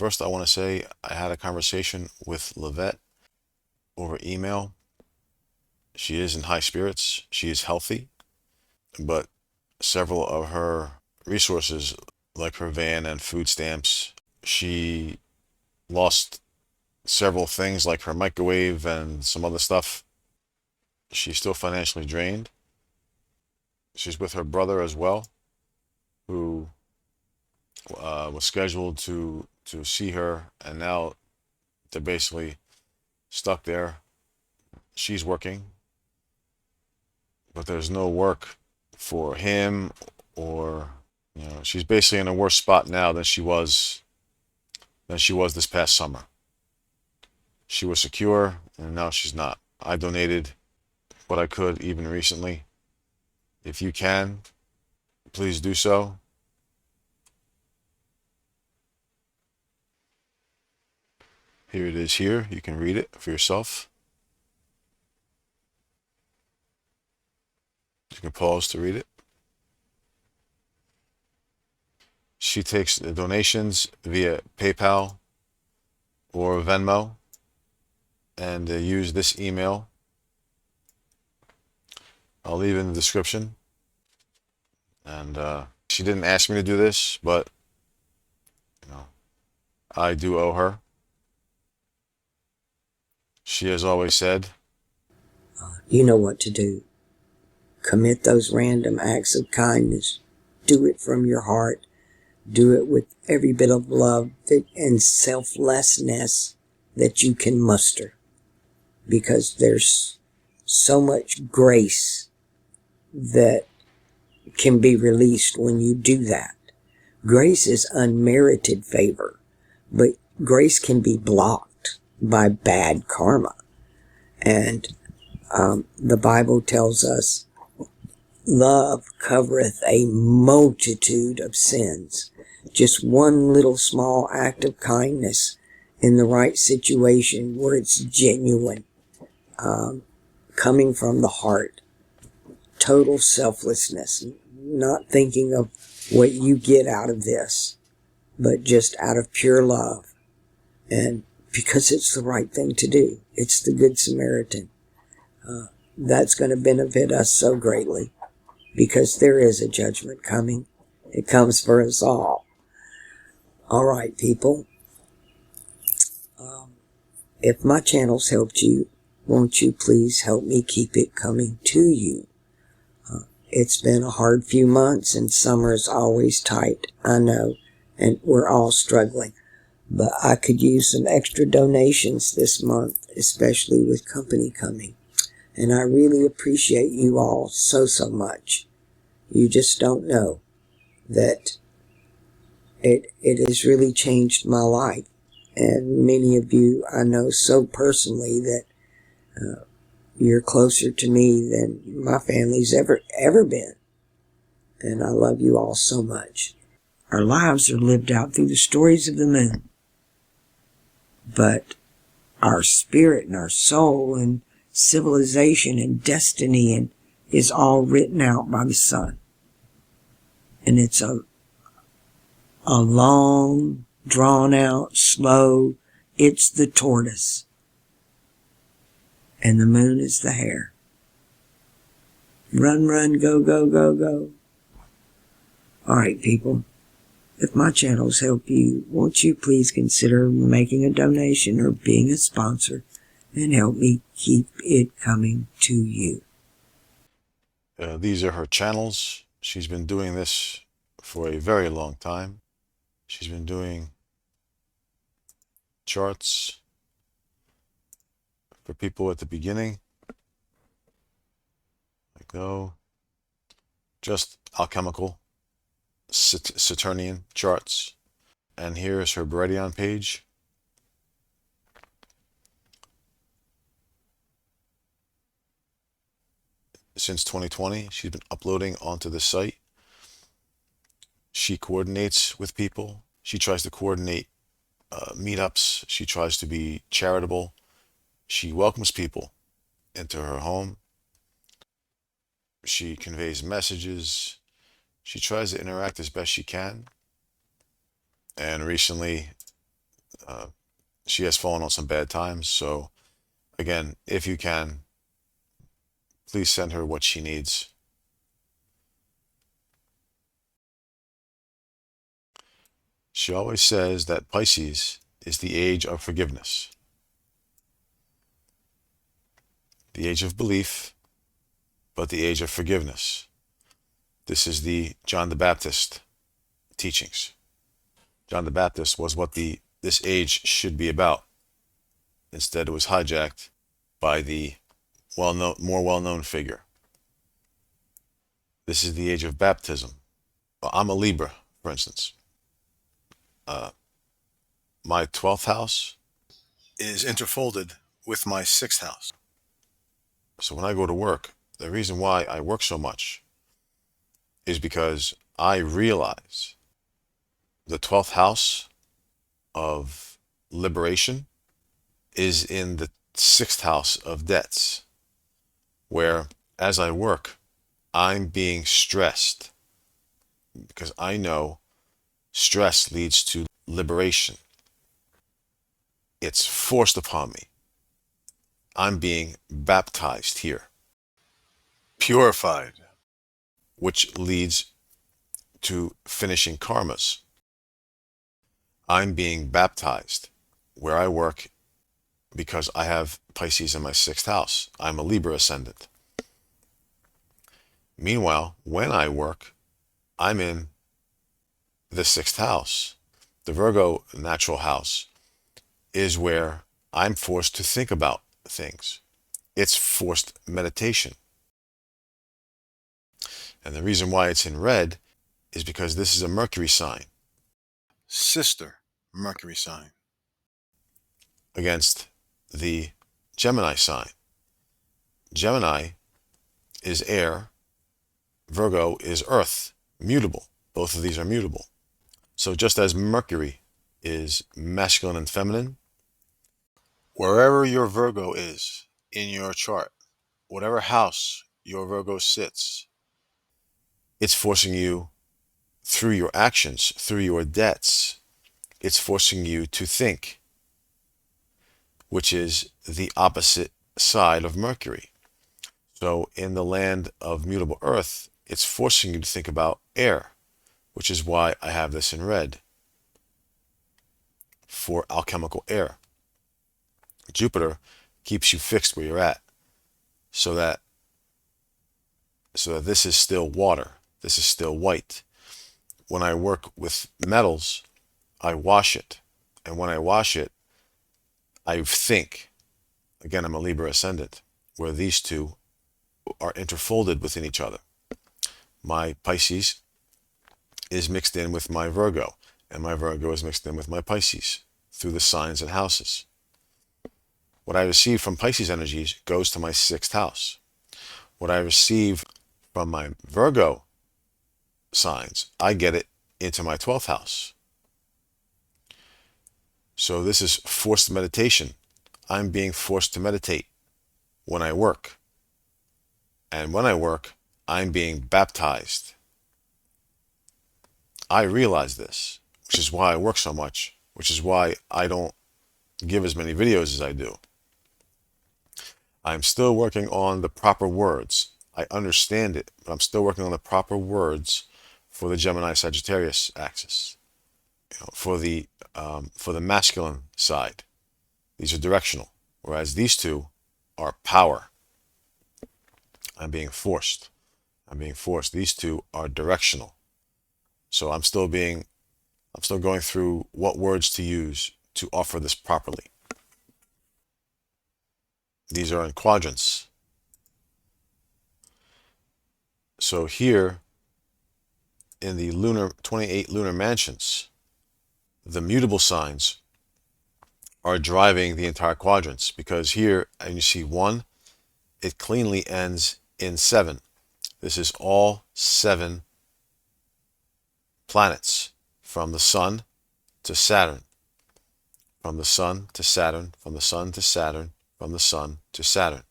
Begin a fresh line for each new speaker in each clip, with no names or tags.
First, I want to say I had a conversation with Lavette over email. She is in high spirits. She is healthy, but several of her resources, like her van and food stamps, she lost several things like her microwave and some other stuff. She's still financially drained. She's with her brother as well, who was scheduled to see her, and now they're basically stuck there. She's working, but there's no work for him, or she's basically in a worse spot now than she was this past summer. She was secure, and now she's not. I donated what I could even recently. If you can, please do so. Here it is here. You can read it for yourself. You can pause to read it. She takes the donations via PayPal or Venmo, and use this email. I'll leave it in the description. And she didn't ask me to do this, but you know, I do owe her. She has always said,
You know what to do. Commit those random acts of kindness. Do it from your heart. Do it with every bit of love and selflessness that you can muster. Because there's so much grace that can be released when you do that. Grace is unmerited favor, but grace can be blocked by bad karma. And the Bible tells us, love covereth a multitude of sins. Just one little small act of kindness in the right situation where it's genuine, coming from the heart, total selflessness, not thinking of what you get out of this, but just out of pure love. And because it's the right thing to do. It's the Good Samaritan. That's going to benefit us so greatly, because there is a judgment coming. It comes for us all. All right, people. If my channel's helped you, won't you please help me keep it coming to you? It's been a hard few months, and summer's always tight, I know, and we're all struggling. But I could use some extra donations this month, especially with company coming. And I really appreciate you all so much. You just don't know that it has really changed my life. And many of you I know so personally that you're closer to me than my family's ever been. And I love you all so much. Our lives are lived out through the stories of the moon. But our spirit and our soul and civilization and destiny and is all written out by the sun. And it's a long, drawn out, slow, it's the tortoise. And the moon is the hare. Run, run, go, go, go, go. All right, people. If my channels help you, won't you please consider making a donation or being a sponsor and help me keep it coming to you?
these are her channels. She's been doing this for a very long time. She's been doing charts for people at the beginning. Go. Just alchemical Saturnian charts. And here's her Beridion page. Since 2020, she's been uploading onto the site. She coordinates with people. She tries to coordinate meetups. She tries to be charitable. She welcomes people into her home. She conveys messages. She tries to interact as best she can. And recently, She has fallen on some bad times. So, again, if you can, please send her what she needs. She always says that Pisces is the age of forgiveness, the age of belief, but the age of forgiveness. This is the John the Baptist teachings. John the Baptist was what this age should be about. Instead, it was hijacked by the more well-known figure. This is the age of baptism. Well, I'm a Libra, for instance. My 12th house is interfolded with my 6th house. So when I go to work, the reason why I work so much is because I realize the 12th house of liberation is in the 6th house of debts, where as I work, I'm being stressed because I know stress leads to liberation. It's forced upon me. I'm being baptized here, purified, which leads to finishing karmas. I'm being baptized where I work because I have Pisces in my 6th house. I'm a Libra ascendant. Meanwhile, when I work, I'm in the 6th house. The Virgo natural house is where I'm forced to think about things. It's forced meditation. And the reason why it's in red is because this is a Mercury sign, sister Mercury sign, against the Gemini sign. Gemini is air, Virgo is earth, mutable. Both of these are mutable. So just as Mercury is masculine and feminine, wherever your Virgo is in your chart, whatever house your Virgo sits, it's forcing you through your actions, through your debts, it's forcing you to think, which is the opposite side of Mercury. So in the land of mutable earth, it's forcing you to think about air, which is why I have this in red for alchemical air. Jupiter keeps you fixed where you're at, so that this is still water, this is still white. When I work with metals, I wash it, and when I wash it, I think. Again, I'm a Libra ascendant, where these two are interfolded within each other. My Pisces is mixed in with my Virgo, and my Virgo is mixed in with my Pisces through the signs and houses. What I receive from Pisces energies goes to my 6th house. What I receive from my Virgo signs, I get it into my 12th house. So this is forced meditation. I'm being forced to meditate when I work. And when I work, I'm being baptized. I realize this, which is why I work so much, which is why I don't give as many videos as I do. I'm still working on the proper words. I understand it, but I'm still working on the proper words for the Gemini-Sagittarius axis. For the masculine side, these are directional, whereas these two are power. I'm being forced. These two are directional. So I'm still going through what words to use to offer this properly. These are in quadrants. So here in the 28 lunar mansions, the mutable signs are driving the entire quadrants, because here, and you see 1, it cleanly ends in 7. This is all 7 planets, from the Sun to Saturn, from the Sun to Saturn, from the Sun to Saturn, from the Sun to Saturn.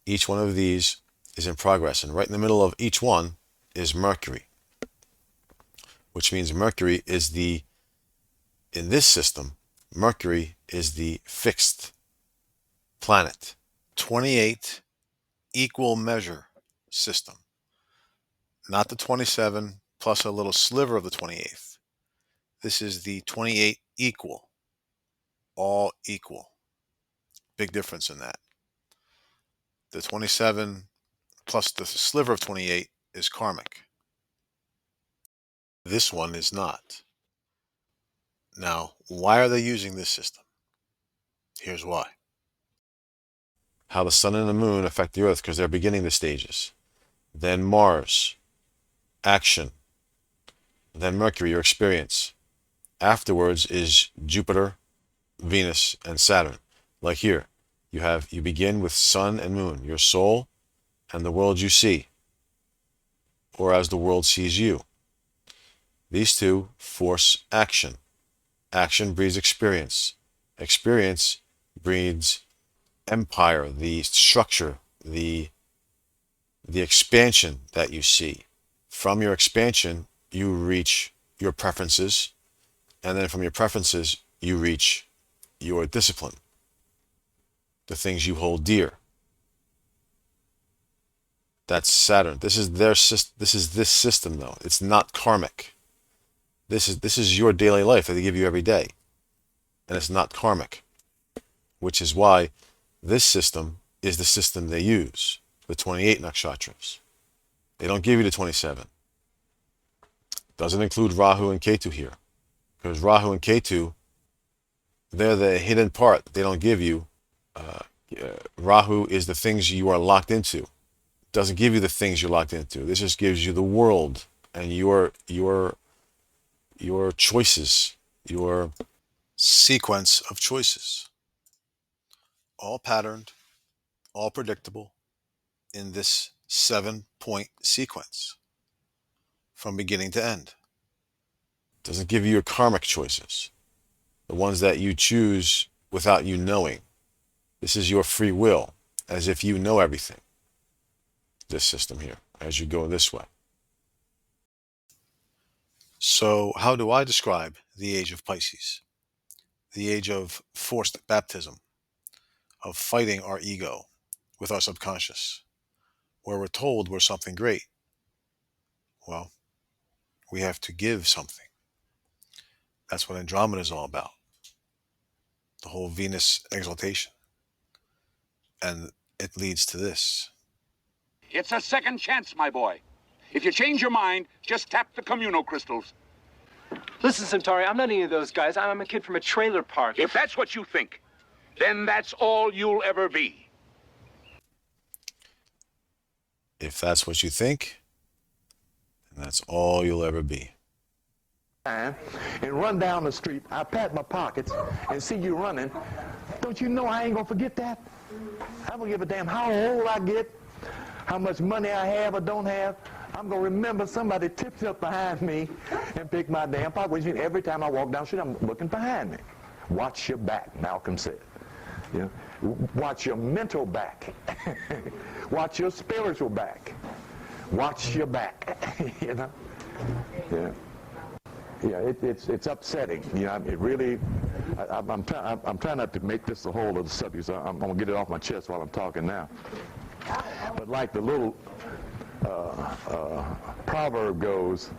Each one of these is in progress, and right in the middle of each one is Mercury, which means Mercury is in this system, Mercury is the fixed planet. 28 equal measure system, not the 27 plus a little sliver of the 28th. This is the 28 equal, all equal. Big difference in that. The 27 plus the sliver of 28 is karmic. This one is not. Now, why are they using this system? Here's why. How the sun and the moon affect the earth, because they're beginning the stages. Then Mars, action. Then Mercury, your experience. Afterwards is Jupiter, Venus, and Saturn. Like here, you begin with sun and moon, your soul and the world you see, or as the world sees you. These two force action. Action breeds experience. Experience breeds empire, the structure, the expansion that you see. From your expansion, you reach your preferences, and then from your preferences, you reach your discipline, the things you hold dear. That's Saturn. This is their system. This is this system, though. It's not karmic. This is your daily life that they give you every day, and it's not karmic, which is why this system is the system they use, the 28 nakshatras. They don't give you the 27. Doesn't include Rahu and Ketu here, because Rahu and Ketu, they're the hidden part. They don't give you. Rahu is the things you are locked into. Doesn't give you the things you're locked into. This just gives you the world and your choices, your sequence of choices, all patterned, all predictable in this 7-point sequence from beginning to end. Doesn't give you your karmic choices, the ones that you choose without you knowing. This is your free will, as if you know everything. This system here, as you go this way. So how do I describe the age of Pisces? The age of forced baptism, of fighting our ego with our subconscious, where we're told we're something great. Well, we have to give something. That's what Andromeda is all about. The whole Venus exaltation. And it leads to this.
It's a second chance, my boy. If you change your mind, just tap the communal crystals.
Listen, Centauri, I'm not any of those guys. I'm a kid from a trailer park.
If that's what you think, then that's all you'll ever be.
If that's what you think, then that's all you'll ever be.
And run down the street, I pat my pockets and see you running. Don't you know I ain't gonna forget that? I don't give a damn how old I get, how much money I have or don't have. I'm gonna remember somebody tipped up behind me and picked my damn pocket. Which means every time I walk down the street, I'm looking behind me. Watch your back, Malcolm said. You know, watch your mental back. Watch your spiritual back. Watch your back. You know. Yeah. Yeah, it's upsetting. You know, it really. I'm trying not to make this the whole of the subject. So I'm gonna get it off my chest while I'm talking now. But like the little proverb goes,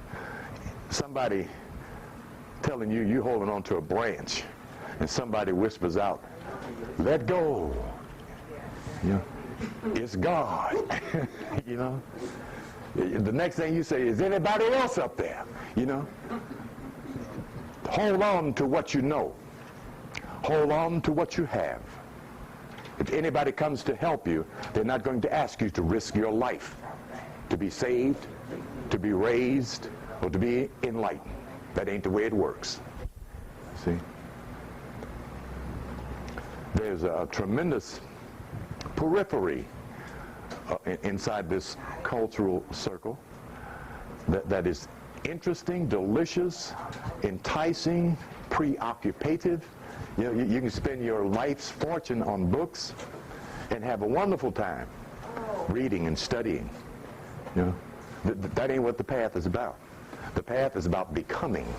somebody telling you holding on to a branch, and somebody whispers out, "Let go." You know, it's God. You know. The next thing you say is, "Anybody else up there?" You know. Hold on to what you know. Hold on to what you have. If anybody comes to help you, they're not going to ask you to risk your life to be saved, to be raised, or to be enlightened. That ain't the way it works. See? There's a tremendous periphery inside this cultural circle that is interesting, delicious, enticing, preoccupative. You know, you can spend your life's fortune on books and have a wonderful time reading and studying. You know, that ain't what the path is about. The path is about becoming.